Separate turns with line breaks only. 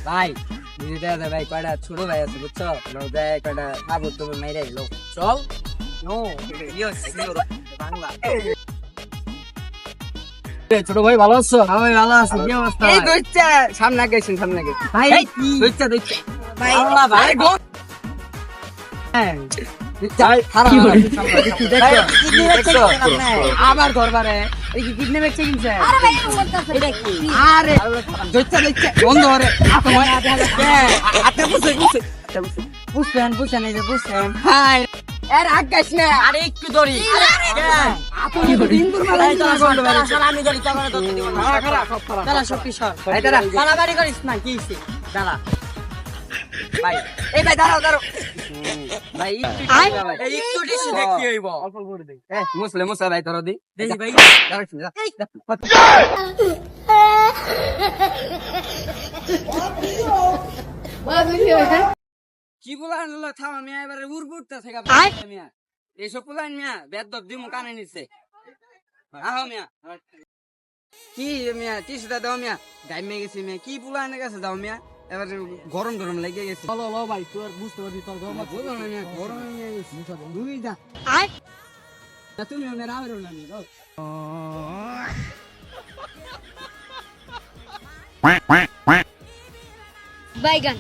ভাই বুঝতে আছে ভাই, কয়টা ছোট ভাই আছে বুঝছো, নৌদায় কয়টা খাবো তুমি মেরে লোক চল। No yes Bangla. ছোট ভাই ভালো আছো? হ্যাঁ ভাই ভালো আছি। কি অবস্থা? এই দইচ্চা সামনে গেছেন, সামনে গেছেন ভাই। কি দইচ্চা দইচ্চা ভাই? আল্লাহ ভাই গো। হ্যাঁ আবার দরবারে এই কি কিডনি বেচছে কিনছে? এটা কি? আরে দইচ্চা দইচ্চা বন্ধ করে তোমার আতে বুঝে বুঝে বুঝছেন বুঝছেন এই যে বুঝছেন। হাই এর আগাইছ না, আরে একটু দড়ি আপনি তো হিন্দুর মালাই চলা বন্ধ করে আমি দড়ি চালানো তো দিব না। খারাপ সব খারাপ তারা সব কি সর এই তারা বাড়াবাড়ি করিস না। কি হইছে দাঁড়া ভাই, এই ভাই দাঁড়াও দাঁড়াও ভাই, একটু টিস্যু দেখি হইব অল্প করে দেই। এ মুসলে মুসা ভাই ধরো দি দেই ভাই কি বলা আনলো থামা মিয়া, এবারে উড়বুড়তা থেকে মিয়া এইসব পোলাইন মিয়া বেদ দিমু কানে নিচ্ছে। আহ মিয়া কি মিয়া টিস্যুটা দাও মিয়া, গাইমে গেছি মিয়া, কি পোলাইনের কাছে দাও মিয়া, এবার গরম গরম লেগে গেছে।
লো ভাই তোর বুঝতে পারবি তোর গরম আছে।
বুঝো না মিয়া গরম হয়ে গেছে দুই যা তুমি মেরা আরো না মিয়া
বাইগান